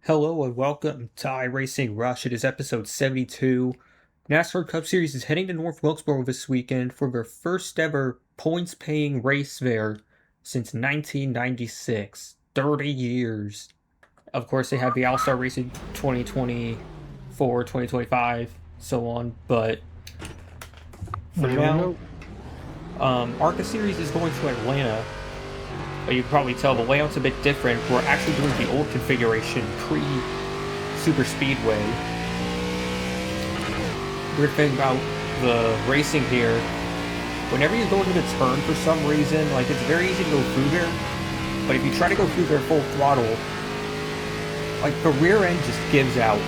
Hello and welcome to iRacing Rush. It is episode 72. NASCAR Cup Series is heading to North Wilkesboro this weekend for their first ever points-paying race there since 1996. 30 years. Of course, they have the All-Star Race in 2024, 2025, so on, but for now, ARCA Series is going to Atlanta. You can probably tell the layout's a bit different. We're actually doing the old configuration pre-Super Speedway. Weird thing about the racing here, whenever you go into the turn for some reason, like it's very easy to go through there, but if you try to go through there full throttle, like the rear end just gives out.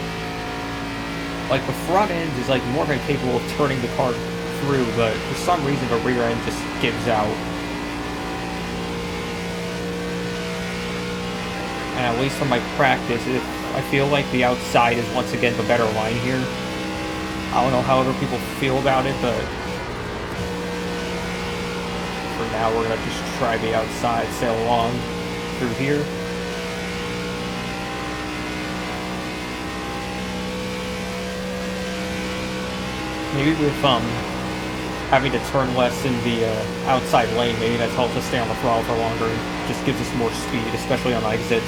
Like the front end is like more than capable of turning the car through, but for some reason the rear end just gives out. And at least from my practice, I feel like the outside is once again the better line here. I don't know how other people feel about it, but for now we're gonna just try the outside, sail along through here. Maybe with having to turn less in the outside lane, maybe that helps us stay on the throttle for longer and just gives us more speed, especially on exits.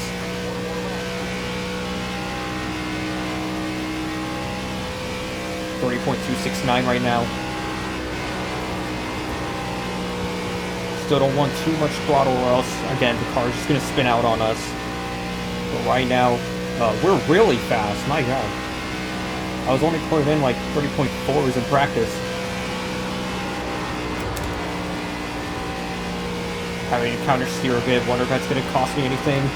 30.269 right now. Still don't want too much throttle or else, again, the car's just going to spin out on us. But right now, we're really fast, my god. I was only putting in like 30.4s in practice. Having to counter steer a bit, wonder if that's going to cost me anything.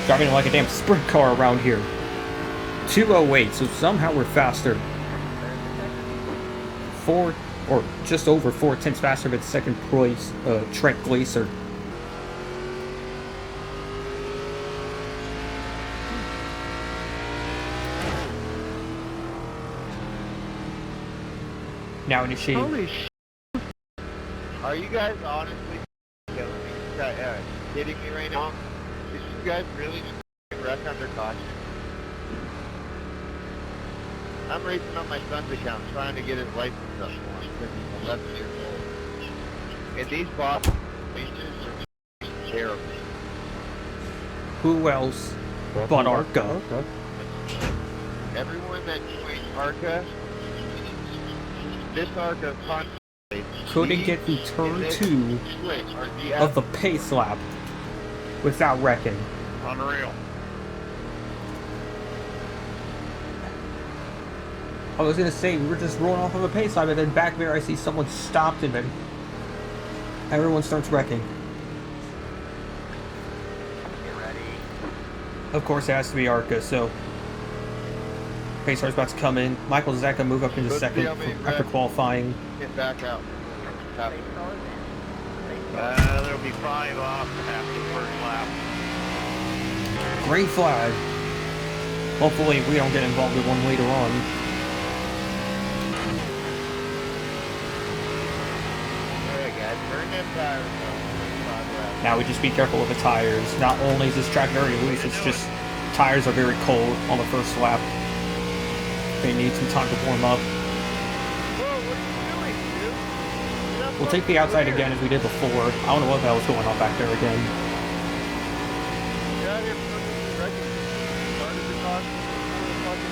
Driving like a damn sprint car around here. 208, so somehow we're faster. 4 or just over 4/10 faster than second place Trent Glaser. Now initiating. Holy sh! Are you guys honestly killing me? Kidding me right now? Is you guys really just wreck under caution? I'm racing on my son's account, trying to get his license up for him because he's 11 years old. And these boss races are terrible. Who else but ARCA? Everyone that joined ARCA, this ARCA couldn't get through turn 2 of the pace lap without wrecking. Unreal. I was gonna say, we were just rolling off of a pace lap, and then back there I see someone stopped, and then everyone starts wrecking. Get ready. Of course, it has to be ARCA, so pace car's about to come in. Michael Zecca move up into second after qualifying. Get back out. There'll be 5 off after the first lap. Green flag. Hopefully we don't get involved in one later on. Now we just be careful with the tires. Not only is this track very loose, it's just tires are very cold on the first lap. They need some time to warm up. We'll take the outside again as we did before. I don't know what the hell was going on back there again.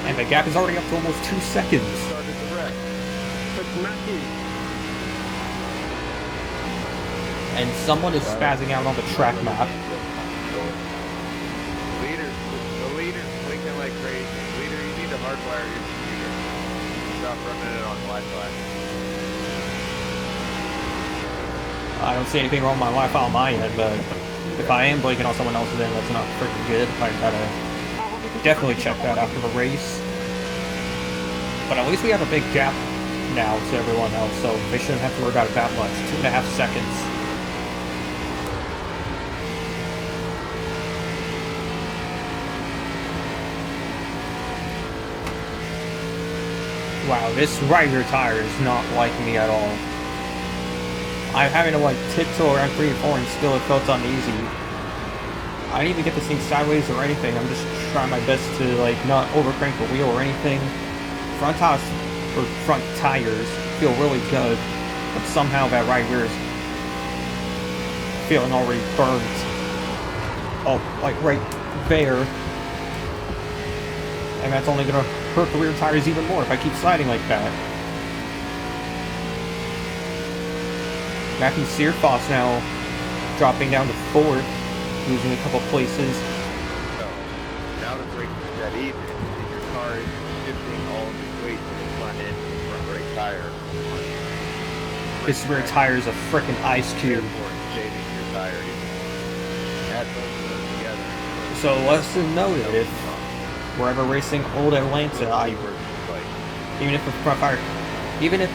And the gap is already up to almost 2 seconds. And someone is spazzing out on the track map. The leader's blinking like crazy. Leader, you need to hardwire your computer. Stop running it on Wi-Fi. I don't see anything wrong with my Wi-Fi on my end, but if I am blinking on someone else's end, that's not freaking good. I gotta definitely check that after the race. But at least we have a big gap now to everyone else, so they shouldn't have to worry about it that much. 2.5 seconds. Wow, this right rear tire is not like me at all. I'm having to like tiptoe around 3 and 4 and still it felt uneasy. I didn't even get this thing sideways or anything. I'm just trying my best to like not overcrank the wheel or anything. Front tires feel really good, but somehow that right rear is feeling already burnt. Oh, like right there. And that's only gonna hurt the rear tires even more if I keep sliding like that. Matthew Searfoss now dropping down to 4th, losing a couple places. So now the brakes are dead even, and your car is shifting all of its weight to the front end of the front right tire. This rear tire is a frickin' ice cube. Shaving your tire. Add both of those together. So lesson noted, if we're ever racing Old Atlanta, even if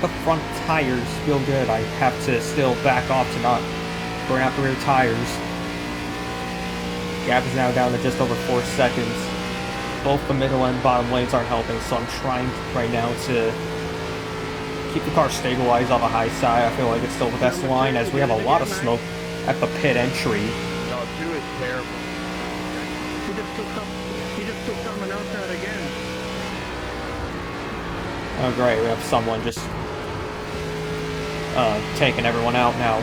the front tires feel good, I have to still back off to not burn out the rear tires. Gap is now down to just over 4 seconds. Both the middle and bottom lanes aren't helping, so I'm trying right now to keep the car stabilized on the high side. I feel like it's still the best line, as we have a lot of smoke at the pit entry. No, 2 is terrible. He just took someone else out again. Oh great, we have someone just taking everyone out now.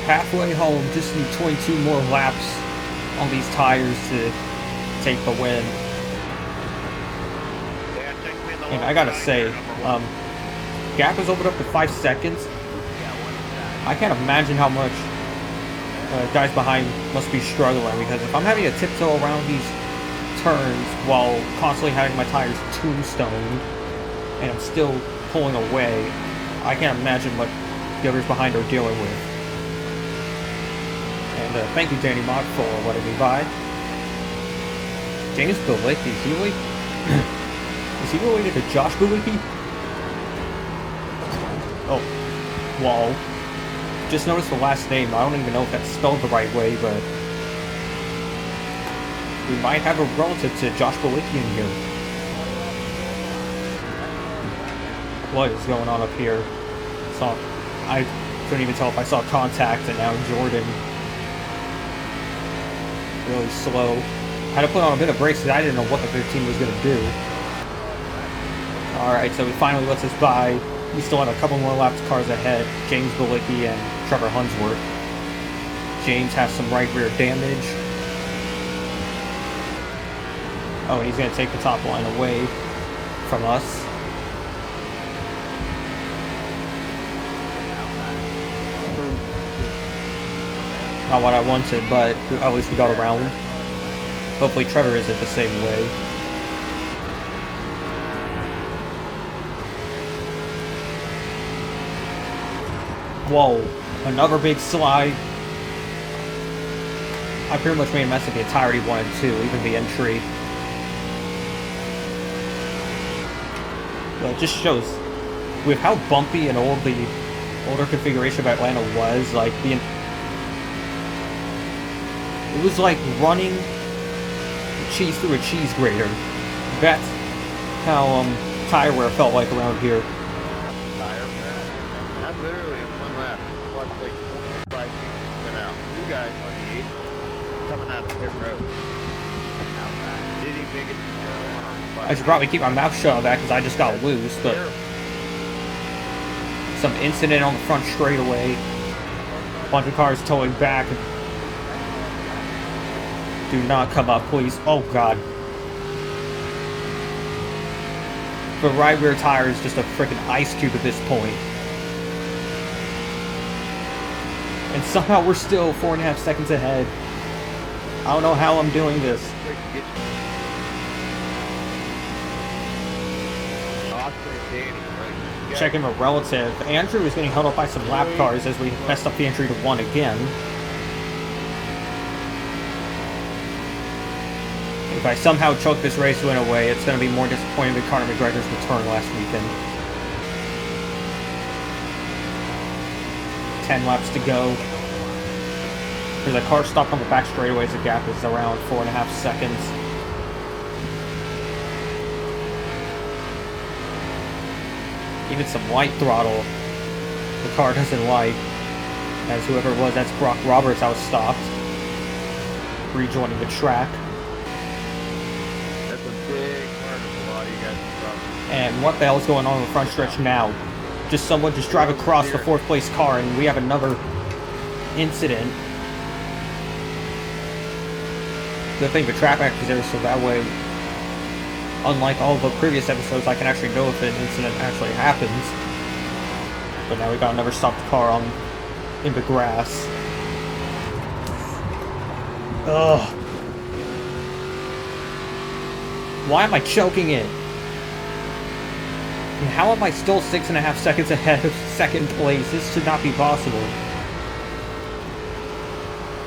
Halfway home, just need 22 more laps on these tires to take the win. And I gotta say, gap is opened up to 5 seconds. I can't imagine how much guys behind must be struggling, because if I'm having to tiptoe around these turns while constantly having my tires tombstoned and I'm still pulling away, I can't imagine what the others behind are dealing with. And thank you, Danny Mott, for letting me by. James Bilicki, is he related to Josh Bilicki? Oh, wall. Just noticed the last name. I don't even know if that's spelled the right way, but we might have a relative to Josh Bilicki in here. What is going on up here? I couldn't even tell if I saw contact, and now Jordan really slow. Had to put on a bit of brakes because I didn't know what the 15 was going to do. Alright, so he finally lets us by. We still have a couple more laps cars ahead. James Bilicki and Trevor Hunsworth. James has some right rear damage. Oh, and he's going to take the top line away from us. Not what I wanted, but at least we got around. Hopefully Trevor isn't the same way. Whoa, another big slide. I pretty much made a mess of the entirety 1 and 2, even the entry. But it just shows with how bumpy and old the older configuration of Atlanta was, like it was like running cheese through a cheese grater. That's how tire wear felt like around here. Not literally in 1 lap. Watch like 5 people went out. 2 guys on the 8 coming out of pit road. Did he make it? I should probably keep my mouth shut on that because I just got loose, but some incident on the front straightaway. Bunch of cars towing back. Do not come up, please. Oh, God. The right rear tire is just a freaking ice cube at this point. And somehow we're still 4.5 seconds ahead. I don't know how I'm doing this. Checking a relative. Andrew is getting held up by some lap cars as we messed up the entry to 1 again. If I somehow choke this race win away, it's going to be more disappointing than Conor McGregor's return last weekend. 10 laps to go. There's a car stopped on the back straightaways. The gap is around 4.5 seconds. Even some light throttle the car doesn't like. as whoever it was, that's Brock Roberts, I was stopped. Rejoining the track. That's a big part of a lot of you guys' problems. And what the hell is going on in the front stretch now? Just someone just drive across the 4th place car and we have another incident. Good thing the track back is there, so that way, unlike all the previous episodes, I can actually know if an incident actually happens. But now we got another stopped car in the grass. Ugh. Why am I choking it? And how am I still 6.5 seconds ahead of 2nd place? This should not be possible.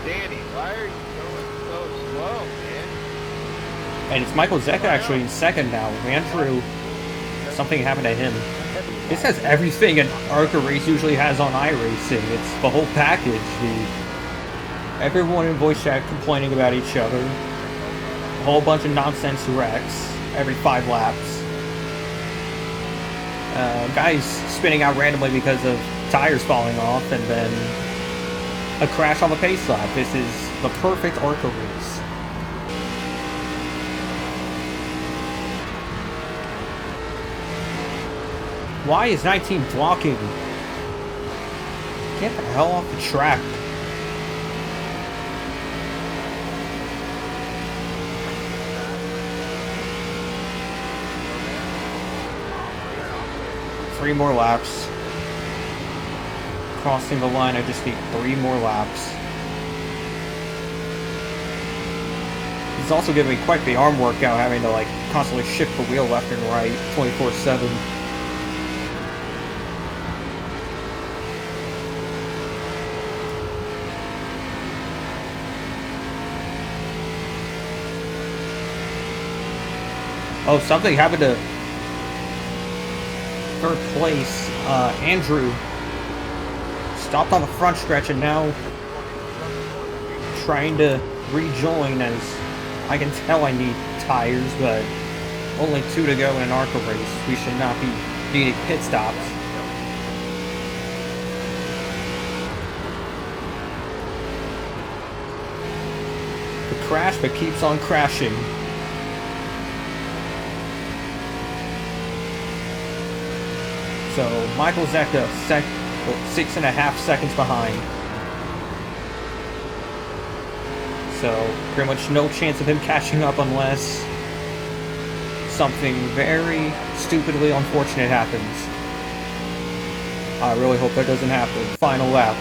Danny, why are you going so slow, man? And it's Michael Zecca actually in 2nd now. Andrew, something happened to him. This has everything an ARCA race usually has on iRacing. It's the whole package. Everyone in voice chat complaining about each other. A whole bunch of nonsense wrecks every 5 laps. Guys spinning out randomly because of tires falling off, and then a crash on the pace lap. This is the perfect ARCA race. Why is 19 blocking? Get the hell off the track. Three more laps. Crossing the line, I just need 3 more laps. It's also giving me quite the arm workout, having to like constantly shift the wheel left and right 24/7. Oh, something happened to 3rd place. Andrew stopped on the front stretch and now trying to rejoin, as I can tell I need tires, but only 2 to go in an ARCA race. We should not be needing pit stops. The crash that keeps on crashing. So Michael Zecca 6.5 seconds behind. So pretty much no chance of him catching up unless something very stupidly unfortunate happens. I really hope that doesn't happen. Final lap.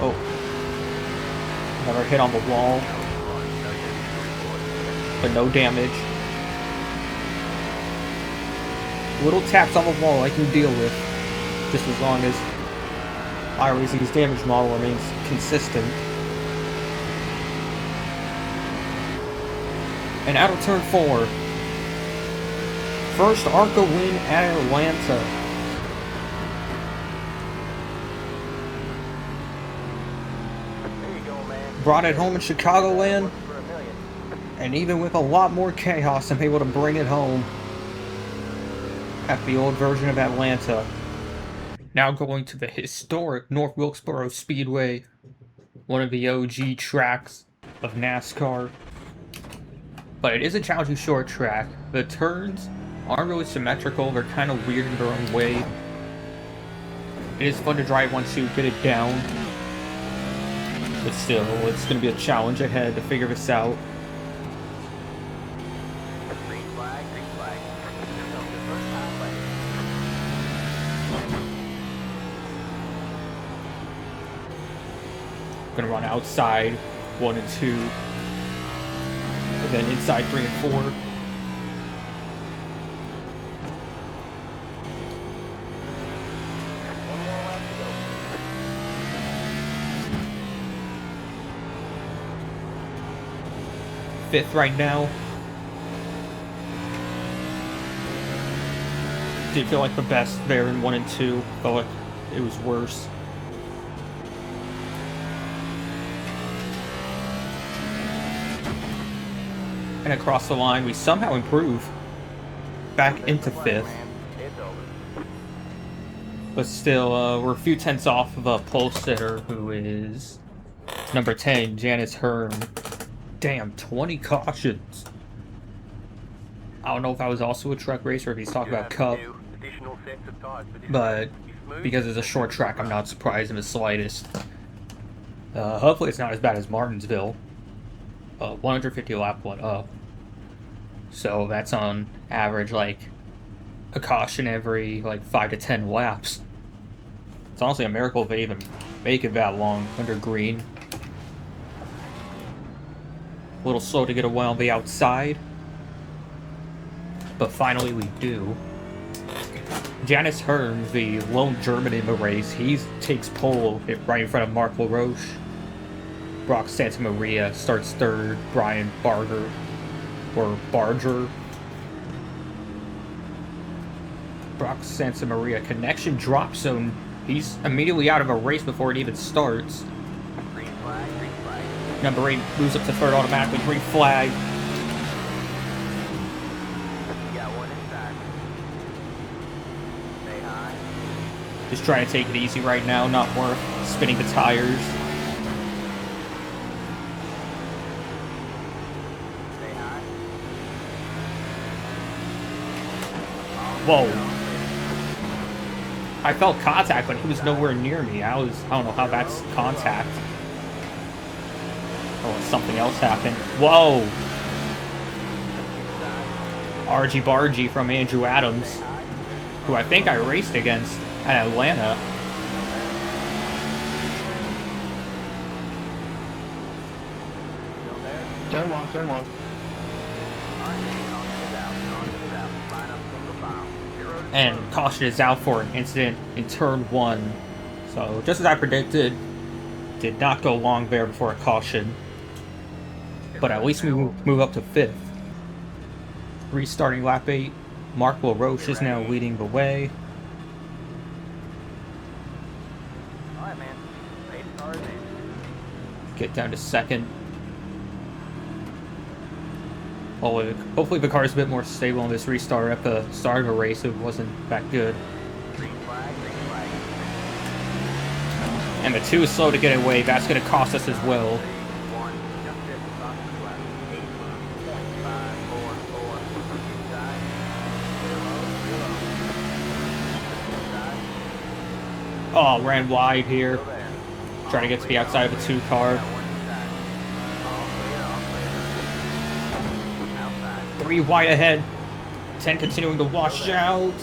Oh. Another hit on the wall. But no damage. Little taps on the wall I can deal with, just as long as iRacing's damage model remains consistent. And out of turn 4. First ARCA win at Atlanta. Brought it home in Chicagoland, and even with a lot more chaos, I'm able to bring it home at the old version of Atlanta. Now going to the historic North Wilkesboro Speedway, one of the OG tracks of NASCAR. But it is a challenging short track. The turns aren't really symmetrical, they're kind of weird in their own way. It is fun to drive once you get it down, but still, it's going to be a challenge ahead to figure this out. Gonna run outside 1 and 2, and then inside 3 and 4. Fifth right now. Did feel like the best there in 1 and 2. Felt like it was worse. And across the line, we somehow improve back into 5th. But still, we're a few tenths off of a pole sitter who is number 10, Janice Hearn. Damn, 20 cautions. I don't know if I was also a truck racer, if he's talking about Cup. But because it's a short track, I'm not surprised in the slightest. Hopefully it's not as bad as Martinsville. 150 lap one up. So that's on average like a caution every like 5 to 10 laps. It's honestly a miracle if they even make it that long under green. A little slow to get away on the outside. But finally we do. Janice Hearn, the lone German in the race, he takes pole right in front of Mark LaRoche. Brock Santa Maria starts third. Brian Barger, or Barger. Brock Santa Maria connection drop zone. He's immediately out of a race before it even starts. Green flag, green flag. Number 8 moves up to third automatically. Green flag. You got one inside. Stay high. Just trying to take it easy right now. Not worth spinning the tires. Stay high. Whoa. I felt contact, but he was nowhere near me. I don't know how that's contact. Oh, something else happened. Whoa! RG Bargy from Andrew Adams, who I think I raced against at Atlanta. Still there? Turn one. And caution is out for an incident in turn 1. So, just as I predicted, did not go long there before a caution. But at least we move up to 5th. Restarting lap 8. Mark LaRoche is now leading the way. Alright, man. Race cars in. Get down to 2nd. Hopefully the car's a bit more stable in this restart. At the start of a race, it wasn't that good. Green flag, green flag. And the 2 is slow to get away. That's going to cost us as well. 1, just this, off to the left. 8.544. Inside. Oh, ran wide here. Still there. Trying to get to the outside of the 2 car. Got one inside. All clear, all clear. Outside. 3 wide ahead. 10 continuing to wash out.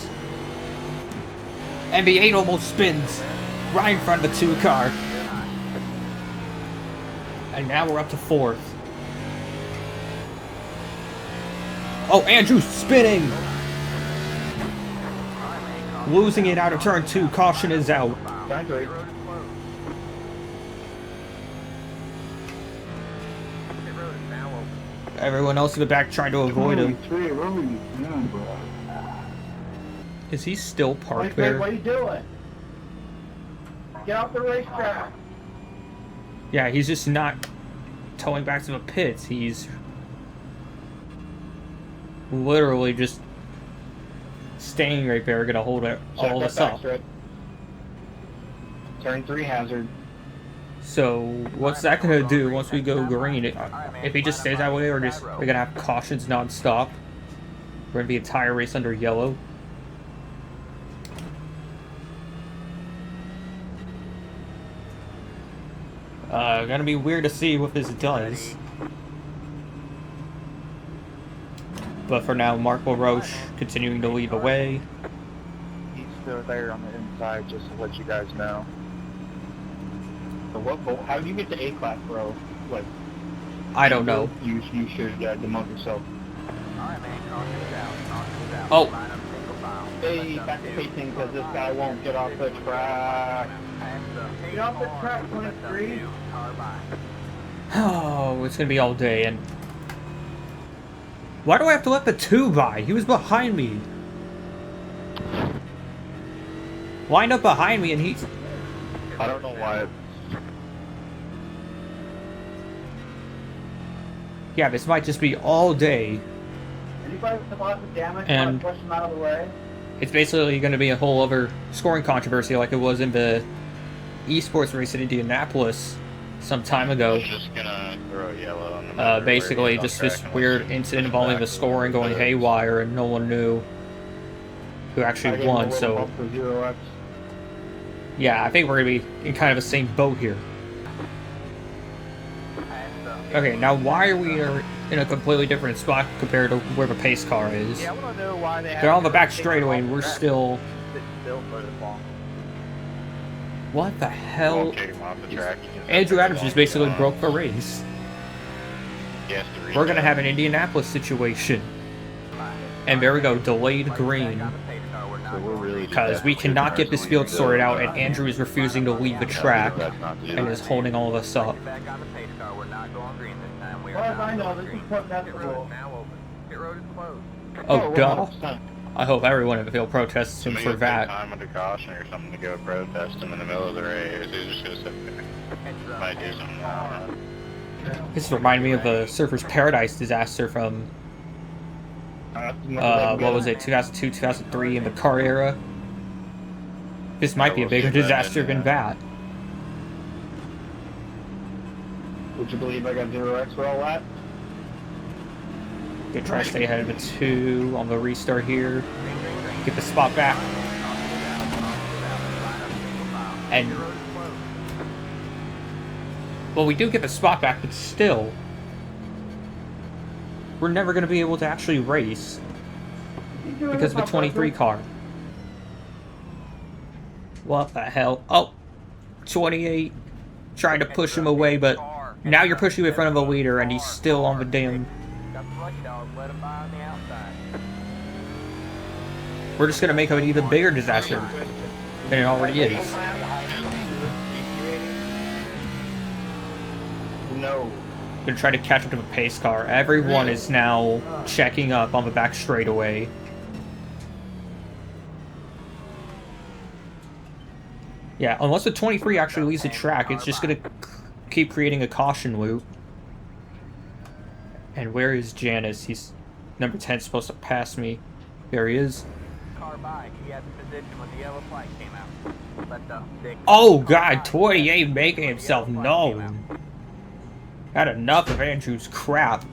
And the 8 almost spins. Right in front of the 2 car. And now we're up to 4th. Oh, Andrew's spinning! Losing it out of turn 2. Caution is out. Thank you. Everyone else in the back trying to avoid him. What are you doing, bro? Is he still parked What there? are you doing? Get off the racetrack. Yeah, he's just not towing back to the pits. He's literally just staying right there, gonna hold it all this up. Turn 3 hazard. So what's that gonna do once we go green? If he just stays that way, or just we're gonna have cautions non-stop. We're gonna be entire race under yellow. Gonna be weird to see what this does. But for now, Mark LaRoche continuing to lead the way. He's still there on the inside, just to let you guys know. So how do you get to A class, bro? Like, I don't know. You should demote yourself. Alright, man. Caution's out. Caution's out. Oh. Line up single file. Hey, back to pacing because this guy won't get off the track. Get off the track, 23. Car by. Oh, it's gonna be all day, and why do I have to let the 2 by? He was behind me. Lined up behind me, and he's... I don't know why. Yeah, this might just be all day. Anybody with lots of damage, And- want to push him out of the way? it's basically going to be a whole other scoring controversy like it was in the esports race in Indianapolis some time ago. I'm just gonna throw yellow on the motor Basically, where he is just on this track and weird let's see incident if involving the back scoring going goes. haywire, and no one knew who I actually gave him a won. little So, bump for 0x. yeah, I think we're going to be in kind of the same boat here. Okay, now why are we in a completely different spot compared to where the pace car is? Yeah, I want to know why they They're on the have back to take straightaway, off and the we're track. still... Sit still for this long. What the hell? Won't take him off the track. He can Andrew sit Adams there just as long basically as he broke the wants. race. He has to We're going to restart. have an Indianapolis situation. And there we go, delayed green. So we're really just Because we having cannot get this field sorted out, and uh, Andrew is refusing to leave the track that's not the and is holding all of us up. Back on the pace car, we're not going green this time. We As far are as I not know, going this is green. put that's Pit the road rule. is now open. Pit road is closed. Oh, duh. 100%. I hope everyone in the field protests him Somebody for will take that. time under caution or something to go protest him in the middle of the race. He's just gonna sit there. Might do something wrong. This reminded me of the Surfer's Paradise disaster from, what was it, 2002, 2003 in the car era? This might be a bigger disaster than that. Would you believe I got 0x for all that? Good try to stay ahead of the 2 on the restart here. Get the spot back. And, well, we do get the spot back, but still, we're never going to be able to actually race because of the 23 car. What the hell? Oh, 28 trying to push him away, but now you're pushing him in front of a leader and he's still on the damn... Got the lucky dog, let him by on the outside. We're just going to make it an even bigger disaster than it already is. No. Gonna try to catch up to the pace car. Everyone is now checking up on the back straightaway. Yeah, unless the 23 actually leaves the track, it's just gonna keep creating a caution loop. And where is Janice? He's number 10 supposed to pass me. There he is. Car by, he had the position when the yellow flag came out. Let the big Oh god, 28 making himself known. Had enough of Andrew's crap.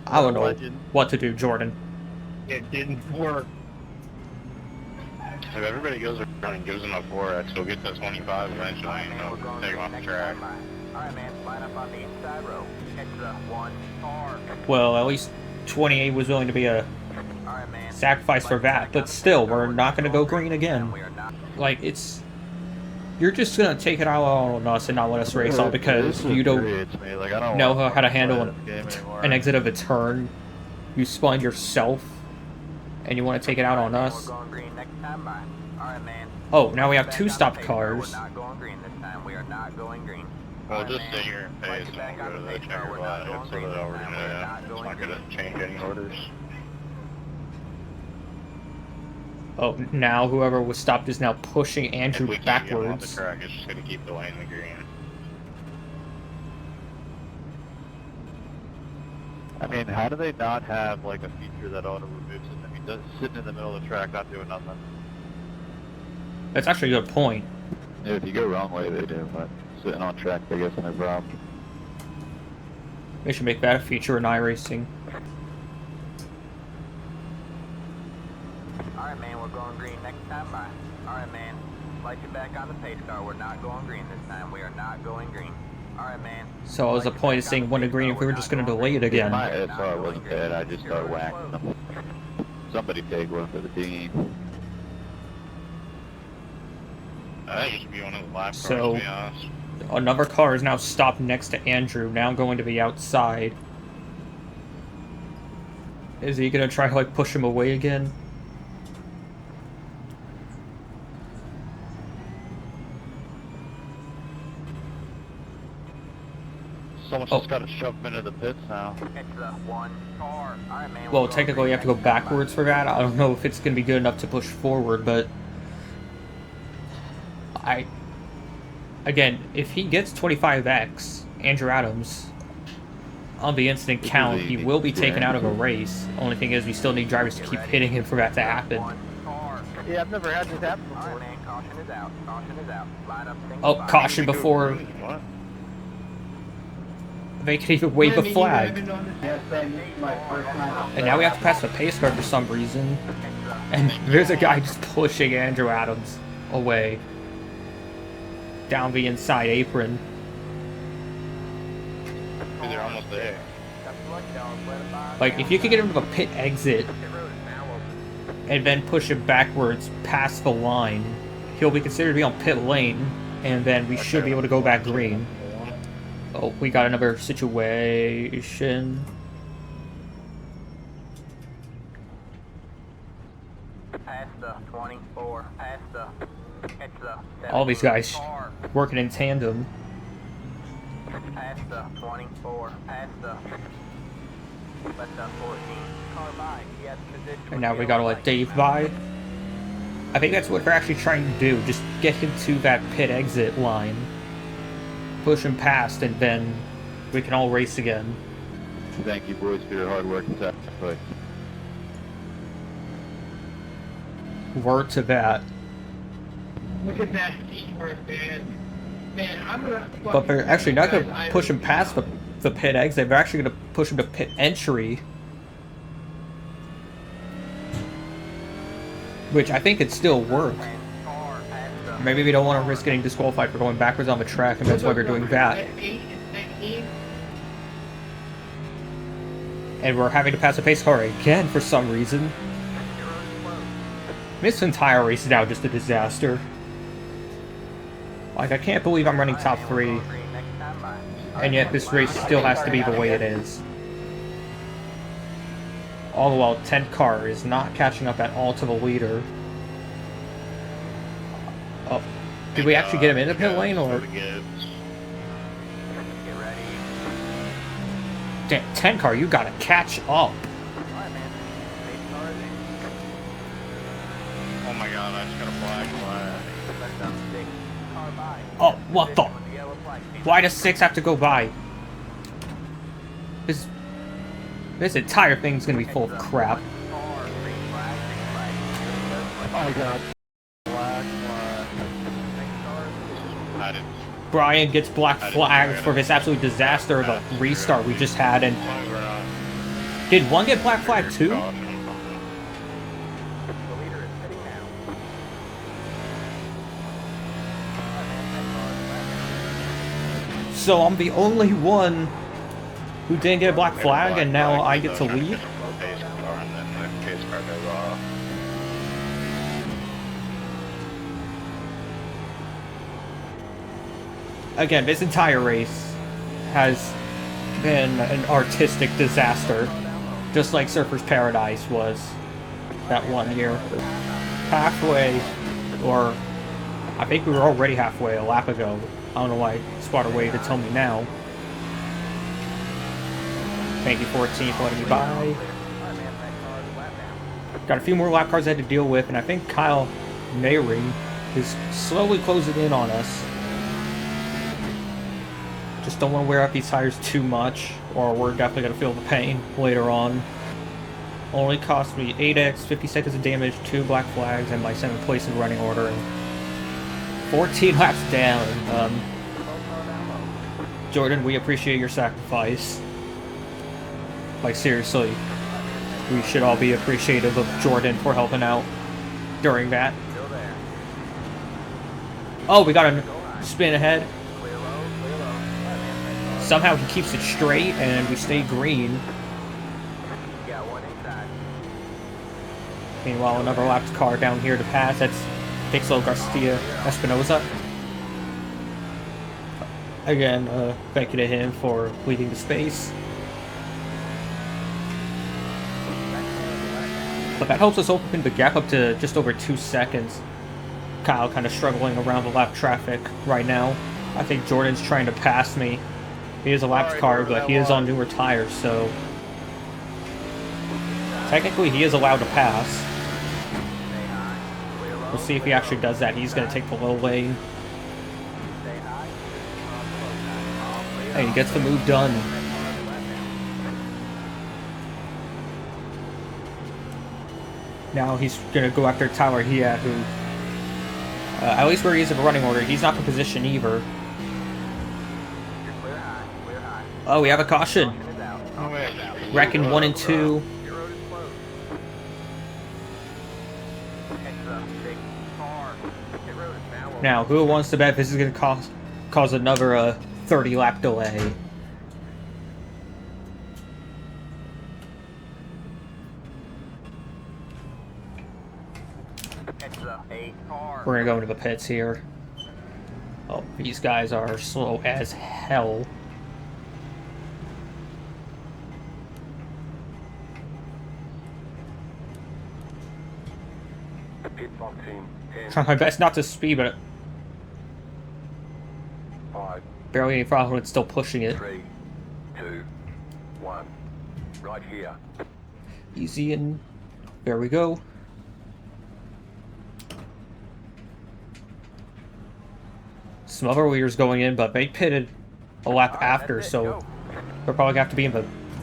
I don't know what to do, Jordan. It didn't work. If everybody goes around and gives him a 4X, he'll get that 25 eventually, and he'll take him off the track. Alright, man, line up on the inside row. Extra one car. Well, at least 28 was willing to be a Alright, man. sacrifice for that, but still, we're not gonna go green again. We are not. Like, it's... You're just gonna take it out on us and not let us race all because you don't know how to handle an exit of a turn. You spun yourself, and you want to take it out on us. We're going green next time by. Alright, man. Oh, now we have Back two on the stopped pace car, cars. We're not going green this time. We are not going green. Well, Alright, just man. sit here and pace, and Back we'll on go to the the pace car, checker we're line. not going That's what green it this already time. We are is. not It's going not gonna green. change any orders. Oh, now whoever was stopped is now pushing If Andrew we can't get him off the backwards. track, it's just gonna keep delaying the green. I mean, how do they not have like a feature that auto removes it? I mean, just sitting in the middle of the track, not doing nothing. That's actually a good point. Yeah, if you go wrong way, they do, but sitting on track, I guess, no problem. They should make that a feature in iRacing. Alright, man, we're going green next time by. Alright, man. Light you back on the pace car. We're not going green this time. We are not going green. Alright, man. So what was the point of saying one to green if we were just gonna delay it again? My SR wasn't bad, I just started whacking them. Somebody take one for the team. I think it should be one of the lap cars, So- to be honest. Another car is now stopped next to Andrew, now going to be outside. Is he gonna try to like push him away again? Someone's Oh. just got to shove him into the pits now. Extra one car. Alright, man. Well, we're going technically green you have to go next time by. backwards for that. I don't know if it's gonna be good enough to push forward, but... Again, if he gets 25X, Andrew Adams, on the incident count, he will be taken out of a race. Only thing is, we still need drivers to keep hitting him for that to happen. Yeah, I've never had this happen All before. right, man, caution is out. Caution is out. Line up, single Oh, file. caution before What? they can even wave a flag. Yes, that's my first time. And now we have to pass the pace car for some reason. And there's a guy just pushing Andrew Adams away. Down the inside apron. Dude, they're almost there. Like, if you could get him to the pit exit and then push him backwards past the line, he'll be considered to be on pit lane, and then we should be able to go back green. Oh, we got another situation. Past the 24. Past the. It's the. All these guys 17 car. working in tandem. Past the 24. Past the. Let the 14 car by. He has position. And now we gotta let Dave by. I think that's what we're actually trying to do. Just get him to that pit exit line. Push him past, and then we can all race again. Thank you, boys, for your hard work and sacrifice. Word to that. Look at that teamwork, man. Man, I'm gonna. But they're actually not gonna push him past the pit exit. They're actually gonna push him to pit entry. Which I think could still work. Maybe we don't want to risk getting disqualified for going backwards on the track, and that's why we're doing that. And we're having to pass a pace car again for some reason. This entire race is now just a disaster. Like, I can't believe I'm running top 3, and yet this race still has to be the way it is. All the while, 10 car is not catching up at all to the leader. Oh, did we actually get him in the pit lane, or? Damn, 10 car, you gotta catch up. Oh my god, I just got a flag. Oh, what the? Why does 6 have to go by? This entire thing's gonna be full of crap. Oh god. Brian gets black flagged for this absolute disaster of a restart we just had, and did one get black flag too? So I'm the only one who didn't get a black flag, and now I get to lead? Again, this entire race has been an artistic disaster, just like Surfer's Paradise was that one year. Halfway, or I think we were already halfway a lap ago. I don't know why Spotter waited to tell me now. Thank you, 14, for letting me by. Got a few more lap cars I had to deal with, and I think Kyle Mayring is slowly closing in on us. Just don't want to wear out these tires too much, or we're definitely going to feel the pain later on. Only cost me 8x, 50 seconds of damage, 2 black flags, and my 7th place in running order, and 14 laps down. Jordan, we appreciate your sacrifice. Like, seriously, we should all be appreciative of Jordan for helping out during that. Oh, we got a spin ahead. Somehow he keeps it straight, and we stay green. Meanwhile, another lapped car down here to pass. That's Pixel Garcia Espinoza. Again, thank you to him for leading the space. But that helps us open the gap up to just over 2 seconds. Kyle kind of struggling around the lap traffic right now. I think Jordan's trying to pass me. He is a lapped car, but he is on newer tires, so technically he is allowed to pass. We'll see if he actually does that. He's going to take the low lane. And he gets the move done. Now he's gonna go after Tyler Hiat, who, at least where he is in the running order, he's not in position either. Clear high, clear high. Oh, we have a caution. Caution is out. Oh, wait. Wrecking 1 and 2. Pit road is closed. Heads up, big car. Pit road is now open. Now, who wants to bet this is gonna cause another 30-lap delay? Heads up, a car. We're gonna go into the pits here. Oh, these guys are slow as hell. Pit box team. 10, Trying my best not to speed, but 5, barely any problem. It's still pushing it. 3, 2, 1. Right here. Easy, and there we go. Some other leaders going in, but they pitted a lap All right, after, that's it, so go. they'll probably have to be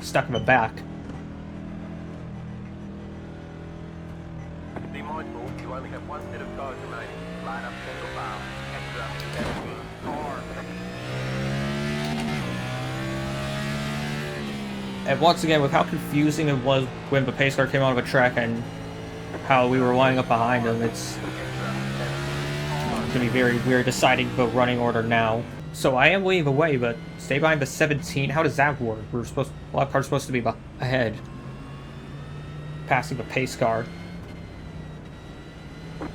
stuck in the back. Be mindful, you only have one set of cars remaining. Line up single file. Heads up, 17 car. And once again, with how confusing it was when the pace car came out of a track and how we were lining up behind them, it's gonna be very weird deciding the running order now. So I am leading the way, but stay behind the 17. How does that work? A lot of cars supposed to be ahead, passing the pace car.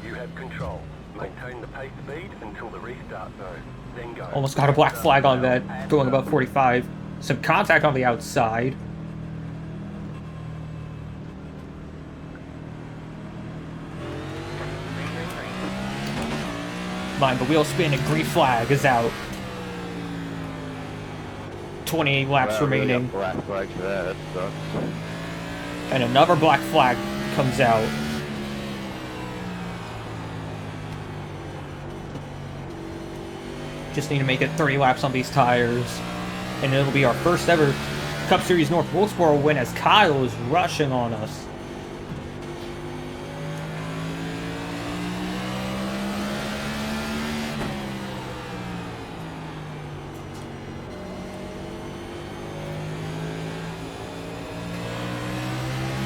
You have control. Maintain the pace speed until the restart zone. Then go. Almost got a black flag on that, going about 45. Some contact on the outside. Mind the wheel spin and green flag is out. 28 laps Wow, really remaining. got black flag for that. That sucks. And another black flag comes out. Just need to make it 30 laps on these tires. And it'll be our first ever Cup Series North Wilkesboro win as Kyle is rushing on us.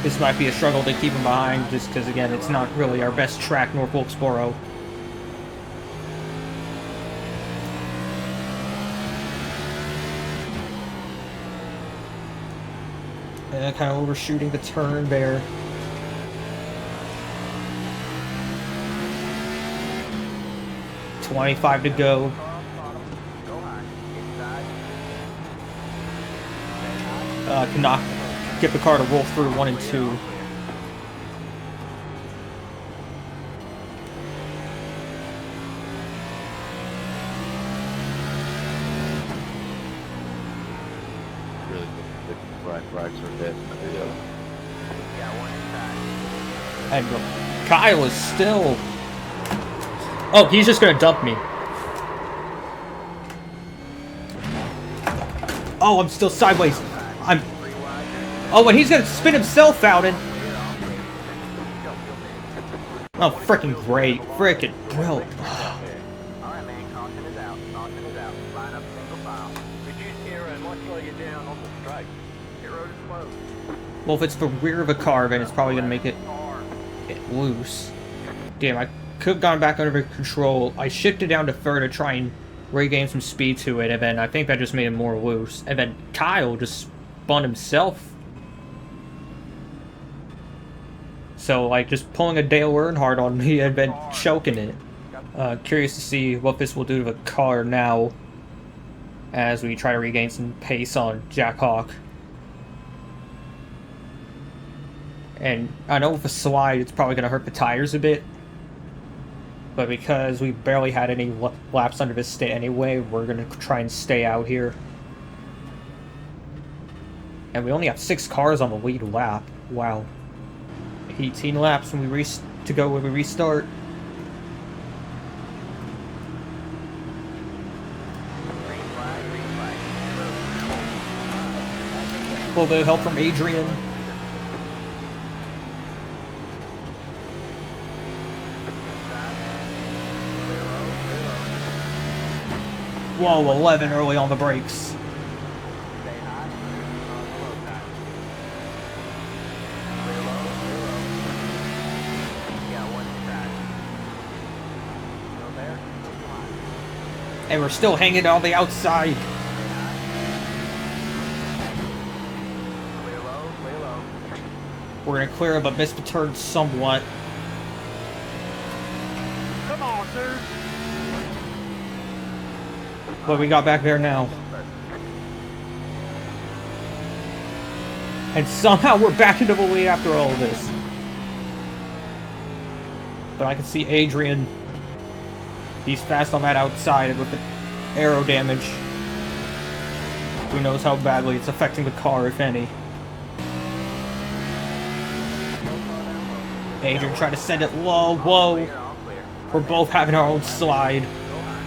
This might be a struggle to keep him behind just because, again, it's not really our best track, North Wilkesboro. And kind of overshooting the turn there. .25 to go. Cannot get the car to roll through 1 and 2. Really good black flags for this in the video. And Kyle is still... Oh, he's just gonna dump me. Oh, I'm still sideways. Oh, and he's gonna spin himself out and... Oh, freaking great. Freaking brilliant. Alright, man, caution is out. Caution is out. Line up single file. Reduce error and watch while you're down on the straight. Pit road is closed. Well, if it's the rear of a car, then it's probably gonna make it loose. Damn, I could have gone back under control. I shifted down to third to try and regain some speed to it, and then I think that just made it more loose. And then Kyle just spun himself. So, like, just pulling a Dale Earnhardt on me and been choking it. Curious to see what this will do to the car now as we try to regain some pace on Jack Hawk. And I know with a slide, it's probably going to hurt the tires a bit. But because we barely had any laps under this state anyway, we're going to try and stay out here. And we only have 6 cars on the lead lap. Wow. 18 laps when we when we restart. A little bit of help from Adrian. Whoa, 11 early on the brakes. Stay high. Slow time. Clear low, clear low. You got one track. Still there? Come on. And we're still hanging on the outside. Clear low, clear low. We're gonna clear but missed the turn somewhat. Come on, sir. What we got back there now? And somehow we're back into the lead after all of this. But I can see Adrian. He's fast on that outside with the aero damage. Who knows how badly it's affecting the car, if any. Adrian tried to send it low. Whoa. Clear, all clear. We're both having our own slide. Go high.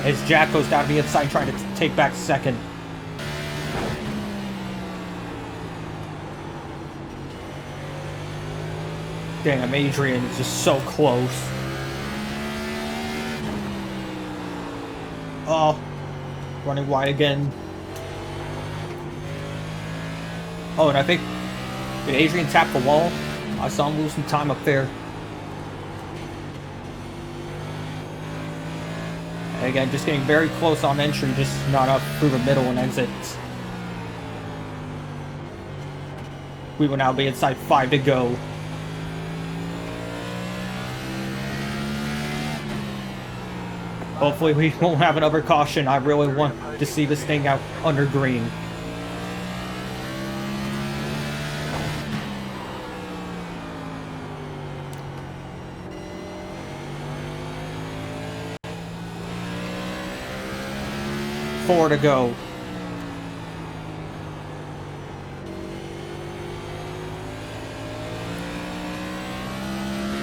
As Jack goes down to the inside trying to take back second. Damn, Adrian is just so close. Oh, running wide again. Oh, and I think, did Adrian tap the wall? I saw him lose some time up there. And again, just getting very close on entry, just not up through the middle and exits. We will now be inside 5 to go. Hopefully we won't have another caution. I really want to see this thing out under green. Four to go.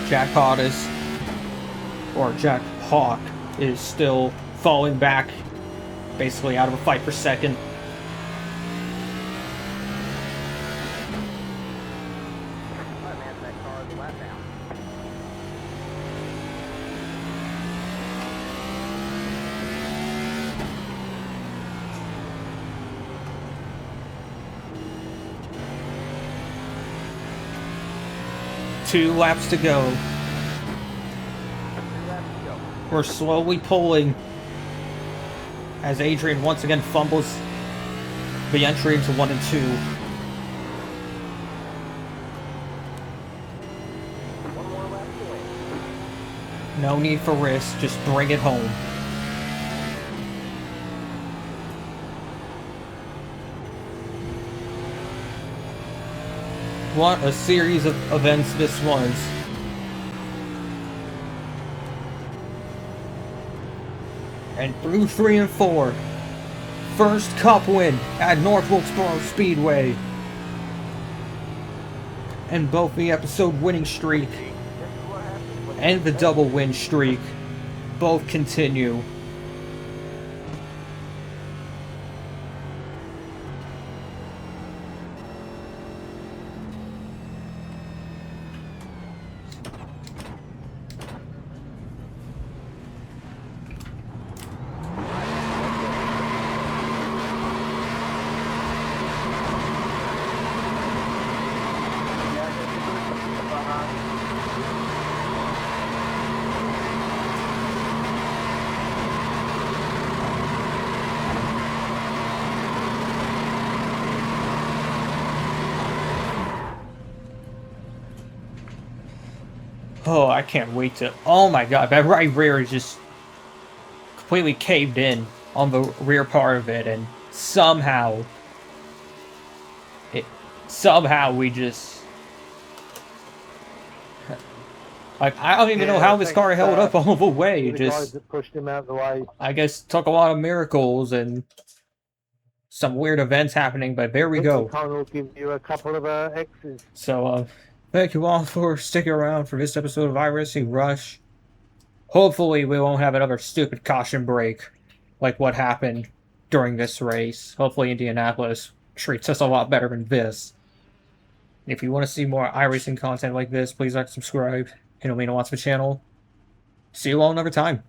Jack Hawk is still falling back, basically out of a fight for second. Alright, man, that car is flat down. Two laps to go. 3 laps to go. We're slowly pulling as Adrian once again fumbles the entry into 1 and 2. One more lap to win. No need for risk, just bring it home. What a series of events this was. And through 3 and 4, first Cup win at North Wilkesboro Speedway. And both the episode winning streak This is what happens when and the double win streak both continue. Oh, I can't wait to... Oh my god, that right rear is just completely caved in on the rear part of it, and somehow we just... Like, I don't even know how this car held up all the way. It The guys just, that pushed him out of the way. I guess, took a lot of miracles and some weird events happening, but there we go. Connor will give you a couple of X's. So, thank you all for sticking around for this episode of iRacing Rush. Hopefully we won't have another stupid caution break like what happened during this race. Hopefully Indianapolis treats us a lot better than this. If you want to see more iRacing content like this, please like, subscribe, and let me know what's the channel. See you all another time.